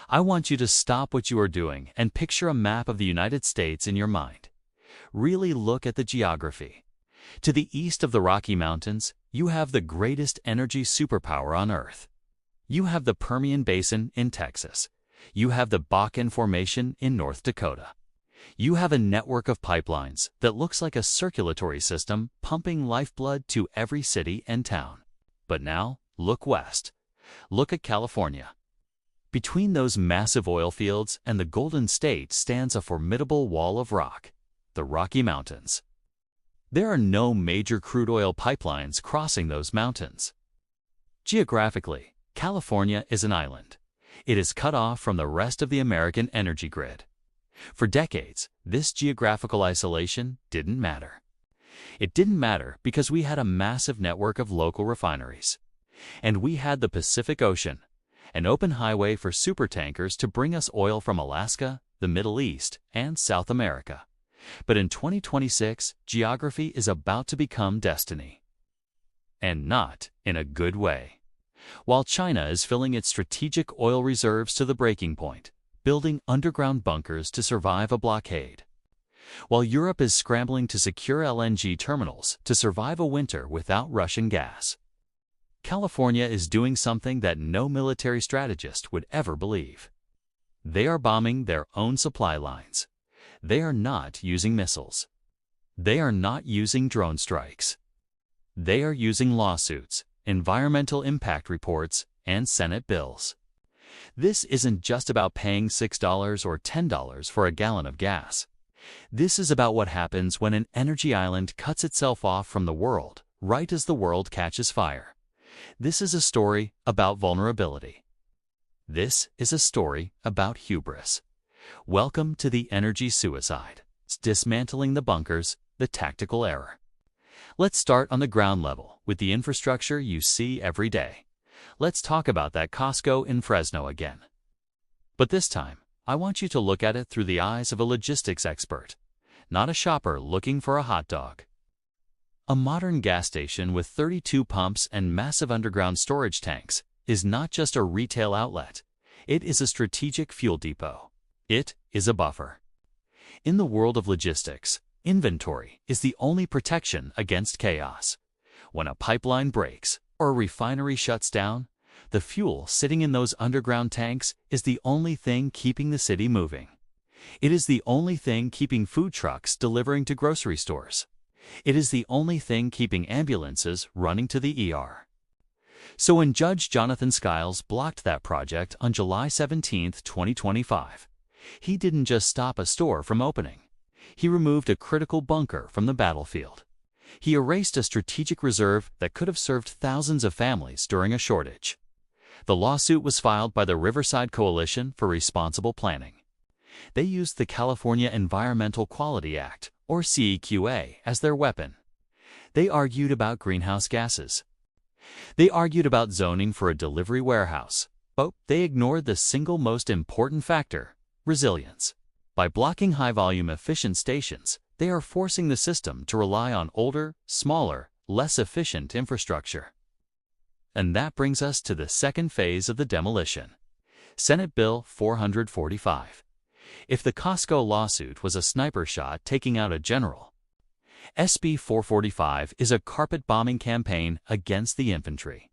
I want you to stop what you are doing and picture a map of the United States in your mind. Really look at the geography. To the east of the Rocky Mountains, you have the greatest energy superpower on Earth. You have the Permian Basin in Texas. You have the Bakken Formation in North Dakota. You have a network of pipelines that looks like a circulatory system pumping lifeblood to every city and town. But now, look west. Look at California. Between those massive oil fields and the Golden State stands a formidable wall of rock, the Rocky Mountains. There are no major crude oil pipelines crossing those mountains. Geographically, California is an island. It is cut off from the rest of the American energy grid. For decades, this geographical isolation didn't matter. It didn't matter because we had a massive network of local refineries. And we had the Pacific Ocean, an open highway for supertankers to bring us oil from Alaska, the Middle East, and South America. But in 2026, geography is about to become destiny. And not in a good way. While China is filling its strategic oil reserves to the breaking point, building underground bunkers to survive a blockade. While Europe is scrambling to secure LNG terminals to survive a winter without Russian gas. California is doing something that no military strategist would ever believe. They are bombing their own supply lines. They are not using missiles. They are not using drone strikes. They are using lawsuits, environmental impact reports, and Senate bills. This isn't just about paying $6 or $10 for a gallon of gas. This is about what happens when an energy island cuts itself off from the world, right as the world catches fire. This is a story about vulnerability. This is a story about hubris. Welcome to the energy suicide. It's dismantling the bunkers, the tactical error. Let's start on the ground level with the infrastructure you see every day. Let's talk about that Costco in Fresno again. But this time, I want you to look at it through the eyes of a logistics expert, not a shopper looking for a hot dog. A modern gas station with 32 pumps and massive underground storage tanks is not just a retail outlet. It is a strategic fuel depot. It is a buffer. In the world of logistics, inventory is the only protection against chaos. When a pipeline breaks or a refinery shuts down, the fuel sitting in those underground tanks is the only thing keeping the city moving. It is the only thing keeping food trucks delivering to grocery stores. It is the only thing keeping ambulances running to the ER. So when Judge Jonathan Skiles blocked that project on July 17, 2025, he didn't just stop a store from opening. He removed a critical bunker from the battlefield. He erased a strategic reserve that could have served thousands of families during a shortage. The lawsuit was filed by the Riverside Coalition for Responsible Planning. They used the California Environmental Quality Act, or CEQA, as their weapon. They argued about greenhouse gases. They argued about zoning for a delivery warehouse, but they ignored the single most important factor: resilience. By blocking high-volume efficient stations, they are forcing the system to rely on older, smaller, less efficient infrastructure. And that brings us to the second phase of the demolition. Senate Bill 445. If the Costco lawsuit was a sniper shot taking out a general, SB 445 is a carpet-bombing campaign against the infantry.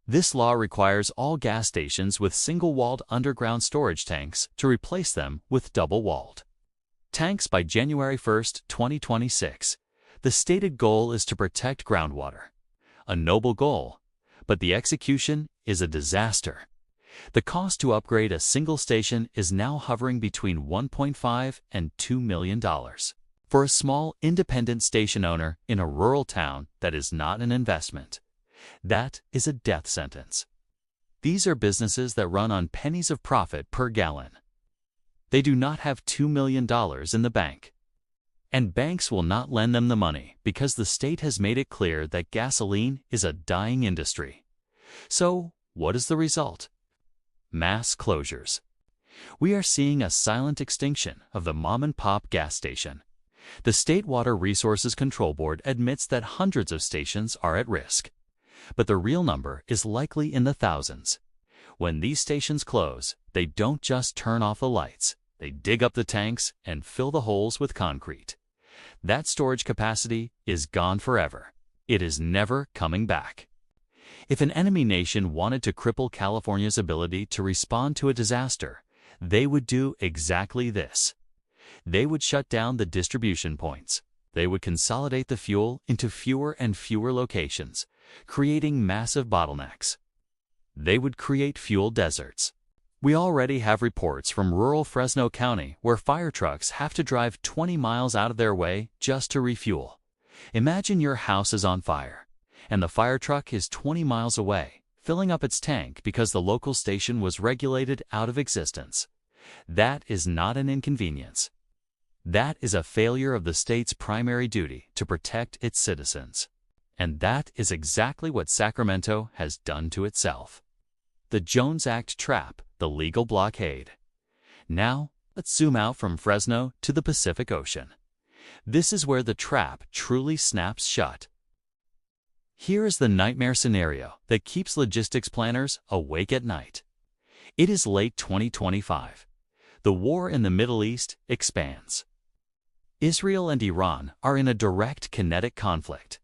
This law requires all gas stations with single-walled underground storage tanks to replace them with double-walled tanks by January 1, 2026. The stated goal is to protect groundwater. A noble goal, but the execution is a disaster. The cost to upgrade a single station is now hovering between $1.5 and $2 million. For a small, independent station owner in a rural town, that is not an investment. That is a death sentence. These are businesses that run on pennies of profit per gallon. They do not have $2 million in the bank. And banks will not lend them the money because the state has made it clear that gasoline is a dying industry. So, what is the result? Mass closures. We are seeing a silent extinction of the mom-and-pop gas station. The State Water Resources Control Board admits that hundreds of stations are at risk. But the real number is likely in the thousands. When these stations close, they don't just turn off the lights. They dig up the tanks and fill the holes with concrete. That storage capacity is gone forever. It is never coming back. If an enemy nation wanted to cripple California's ability to respond to a disaster, they would do exactly this. They would shut down the distribution points. They would consolidate the fuel into fewer and fewer locations, creating massive bottlenecks. They would create fuel deserts. We already have reports from rural Fresno County where fire trucks have to drive 20 miles out of their way just to refuel. Imagine your house is on fire, and the fire truck is 20 miles away, filling up its tank because the local station was regulated out of existence. That is not an inconvenience. That is a failure of the state's primary duty to protect its citizens. And that is exactly what Sacramento has done to itself. The Jones Act trap, the legal blockade. Now, let's zoom out from Fresno to the Pacific Ocean. This is where the trap truly snaps shut. Here is the nightmare scenario that keeps logistics planners awake at night. It is late 2025. The war in the Middle East expands. Israel and Iran are in a direct kinetic conflict.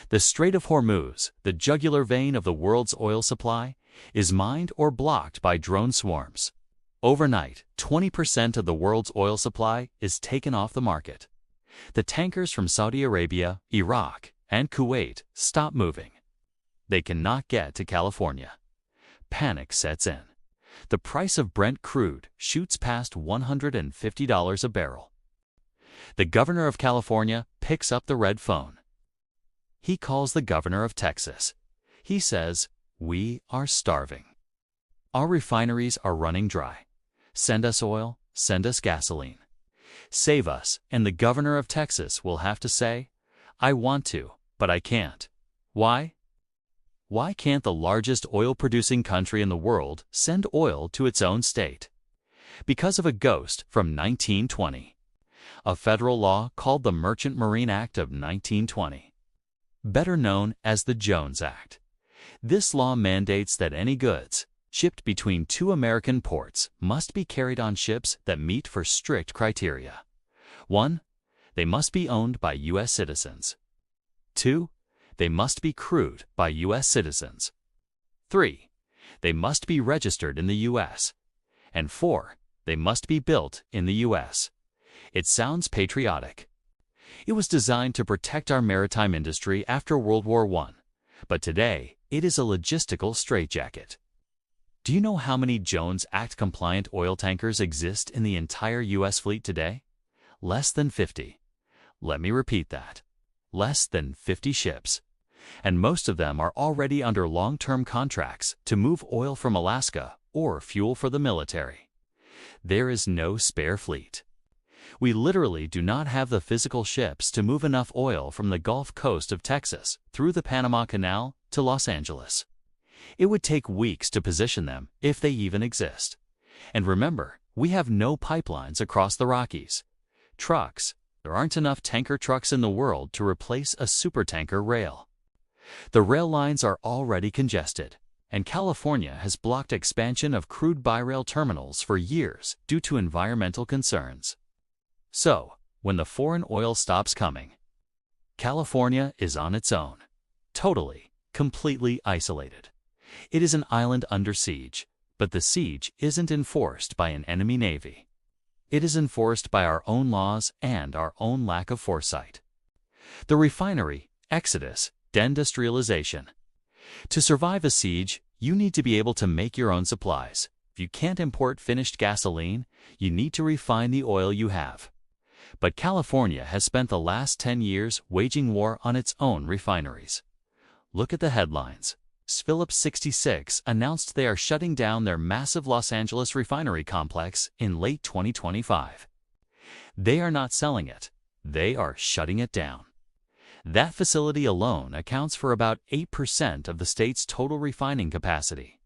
The Strait of Hormuz, the jugular vein of the world's oil supply, is mined or blocked by drone swarms. Overnight, 20% of the world's oil supply is taken off the market. The tankers from Saudi Arabia, Iraq, and Kuwait stop moving. They cannot get to California. Panic sets in. The price of Brent crude shoots past $150 a barrel. The governor of California picks up the red phone. He calls the governor of Texas. He says, "We are starving. Our refineries are running dry. Send us oil, send us gasoline. Save us," and the governor of Texas will have to say, "I want to, but I can't." Why? Why can't the largest oil-producing country in the world send oil to its own state? Because of a ghost from 1920. A federal law called the Merchant Marine Act of 1920. Better known as the Jones Act. This law mandates that any goods shipped between two American ports must be carried on ships that meet for strict criteria. 1. They must be owned by U.S. citizens. 2. They must be crewed by U.S. citizens. 3. They must be registered in the U.S. And 4. They must be built in the U.S. It sounds patriotic. It was designed to protect our maritime industry after World War I, but today it is a logistical straitjacket. Do you know how many Jones Act-compliant oil tankers exist in the entire U.S. fleet today? Less than 50. Let me repeat that. Less than 50 ships. And most of them are already under long-term contracts to move oil from Alaska or fuel for the military. There is no spare fleet. We literally do not have the physical ships to move enough oil from the Gulf Coast of Texas through the Panama Canal to Los Angeles. It would take weeks to position them if they even exist. And remember, we have no pipelines across the Rockies. Trucks. There aren't enough tanker trucks in the world to replace a supertanker rail. The rail lines are already congested, and California has blocked expansion of crude by rail terminals for years due to environmental concerns. So, when the foreign oil stops coming, California is on its own, totally, completely isolated. It is an island under siege, but the siege isn't enforced by an enemy navy. It is enforced by our own laws and our own lack of foresight. The refinery, exodus, de-industrialization. To survive a siege, you need to be able to make your own supplies. If you can't import finished gasoline, you need to refine the oil you have. But California has spent the last 10 years waging war on its own refineries. Look at the headlines. Phillips 66 announced they are shutting down their massive Los Angeles refinery complex in late 2025. They are not selling it. They are shutting it down. That facility alone accounts for about 8% of the state's total refining capacity.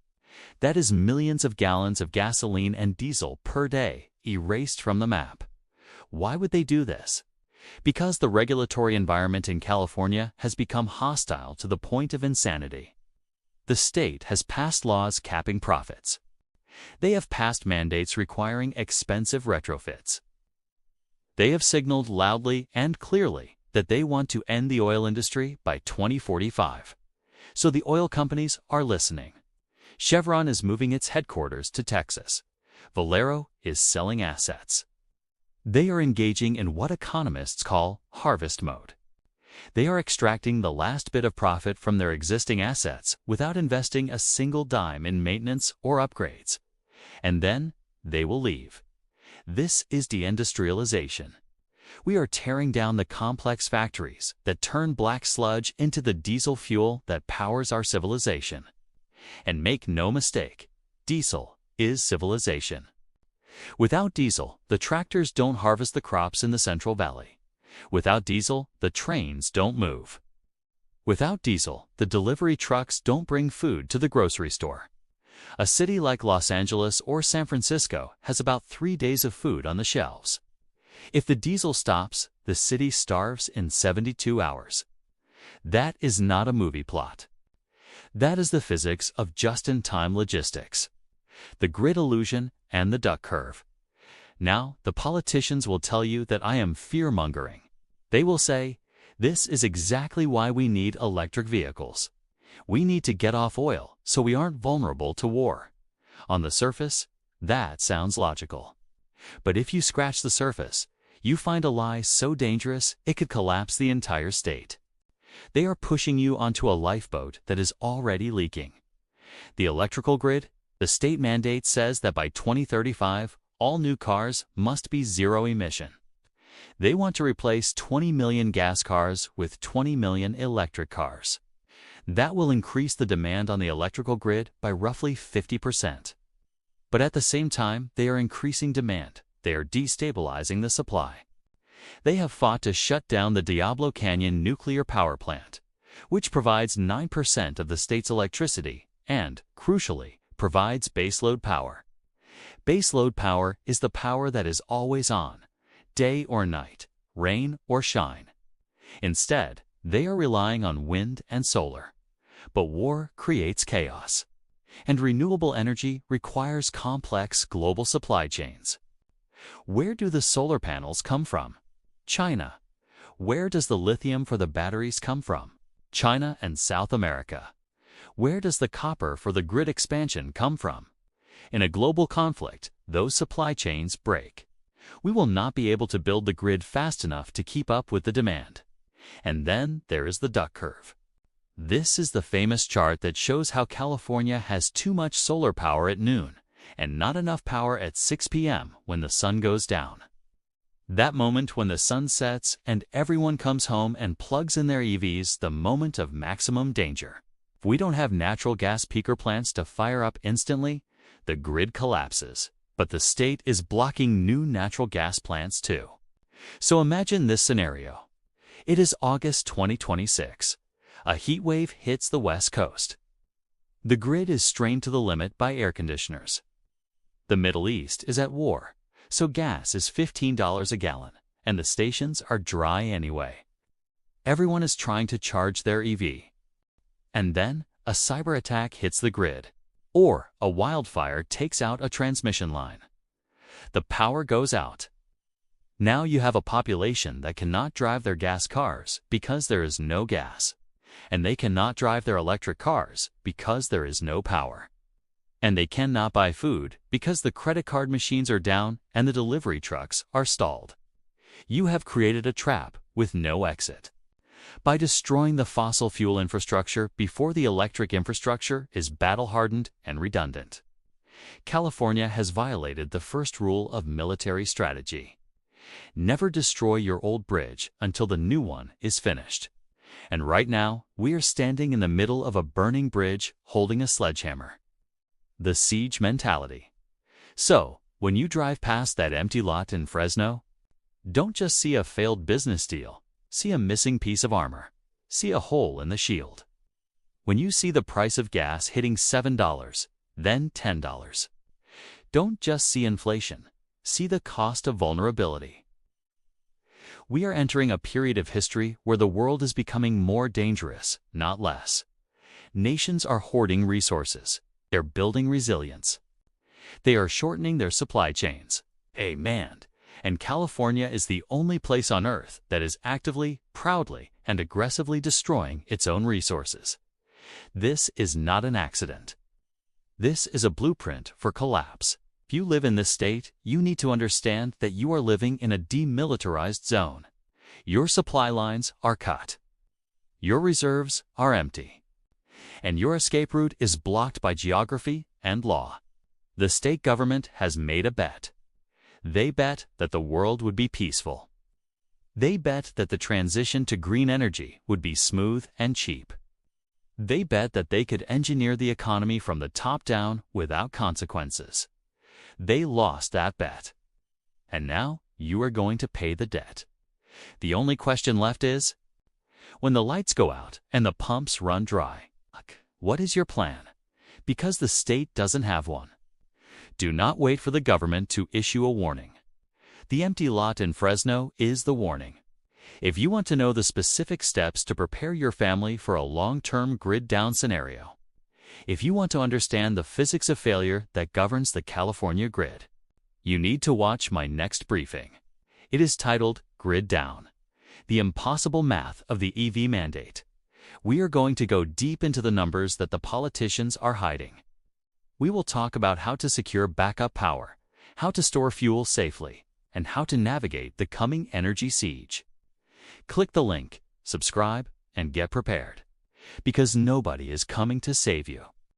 That is millions of gallons of gasoline and diesel per day erased from the map. Why would they do this? Because the regulatory environment in California has become hostile to the point of insanity. the state has passed laws capping profits. They have passed mandates requiring expensive retrofits. They have signaled loudly and clearly that they want to end the oil industry by 2045. So the oil companies are listening. Chevron is moving its headquarters to Texas. Valero is selling assets. They are engaging in what economists call harvest mode. They are extracting the last bit of profit from their existing assets without investing a single dime in maintenance or upgrades. And then they will leave. This is de-industrialization. We are tearing down the complex factories that turn black sludge into the diesel fuel that powers our civilization. And make no mistake, diesel is civilization. Without diesel, the tractors don't harvest the crops in the Central Valley. Without diesel, the trains don't move. Without diesel, the delivery trucks don't bring food to the grocery store. A city like Los Angeles or San Francisco has about 3 days of food on the shelves. If the diesel stops, the city starves in 72 hours. That is not a movie plot. That is the physics of just-in-time logistics. The grid illusion and the duck curve. Now, the politicians will tell you that I am fear-mongering. They will say, this is exactly why we need electric vehicles. We need to get off oil so we aren't vulnerable to war. On the surface, that sounds logical. But if you scratch the surface, you find a lie so dangerous it could collapse the entire state. They are pushing you onto a lifeboat that is already leaking. The electrical grid, the state mandate says that by 2035, all new cars must be zero emission. They want to replace 20 million gas cars with 20 million electric cars. That will increase the demand on the electrical grid by roughly 50%. But at the same time, they are increasing demand. They are destabilizing the supply. They have fought to shut down the Diablo Canyon nuclear power plant, which provides 9% of the state's electricity and, crucially, provides baseload power. Baseload power is the power that is always on, day or night, rain or shine. Instead, they are relying on wind and solar. But war creates chaos. And renewable energy requires complex global supply chains. Where do the solar panels come from? China. Where does the lithium for the batteries come from? China and South America. Where does the copper for the grid expansion come from? In a global conflict, those supply chains break. We will not be able to build the grid fast enough to keep up with the demand. And then there is the duck curve. This is the famous chart that shows how California has too much solar power at noon and not enough power at 6 p.m. when the sun goes down. That moment when the sun sets and everyone comes home and plugs in their EVs, the moment of maximum danger. If we don't have natural gas peaker plants to fire up instantly, the grid collapses. But the state is blocking new natural gas plants too. So imagine this scenario. It is August 2026. A heat wave hits the West Coast. The grid is strained to the limit by air conditioners. The Middle East is at war, so gas is $15 a gallon, and the stations are dry anyway. Everyone is trying to charge their EV. And then a cyber attack hits the grid, or a wildfire takes out a transmission line. The power goes out. Now you have a population that cannot drive their gas cars because there is no gas. And they cannot drive their electric cars because there is no power. And they cannot buy food because the credit card machines are down and the delivery trucks are stalled. You have created a trap with no exit. By destroying the fossil fuel infrastructure before the electric infrastructure is battle-hardened and redundant. California has violated the first rule of military strategy. Never destroy your old bridge until the new one is finished. And right now, we are standing in the middle of a burning bridge holding a sledgehammer. The siege mentality. So, when you drive past that empty lot in Fresno, don't just see a failed business deal. See a missing piece of armor. See a hole in the shield. When you see the price of gas hitting $7, then $10, don't just see inflation. See the cost of vulnerability. We are entering a period of history where the world is becoming more dangerous, not less. Nations are hoarding resources. They're building resilience. They are shortening their supply chains. Amen. And California is the only place on Earth that is actively, proudly, and aggressively destroying its own resources. This is not an accident. This is a blueprint for collapse. If you live in this state, you need to understand that you are living in a demilitarized zone. Your supply lines are cut. Your reserves are empty. And your escape route is blocked by geography and law. The state government has made a bet. They bet that the world would be peaceful. They bet that the transition to green energy would be smooth and cheap. They bet that they could engineer the economy from the top down without consequences. They lost that bet. And now you are going to pay the debt. The only question left is, when the lights go out and the pumps run dry, what is your plan? Because the state doesn't have one. Do not wait for the government to issue a warning. The empty lot in Fresno is the warning. If you want to know the specific steps to prepare your family for a long-term grid-down scenario, if you want to understand the physics of failure that governs the California grid, you need to watch my next briefing. It is titled Grid Down: The Impossible Math of the EV Mandate. We are going to go deep into the numbers that the politicians are hiding. We will talk about how to secure backup power, how to store fuel safely, and how to navigate the coming energy siege. Click the link, subscribe, and get prepared, because nobody is coming to save you.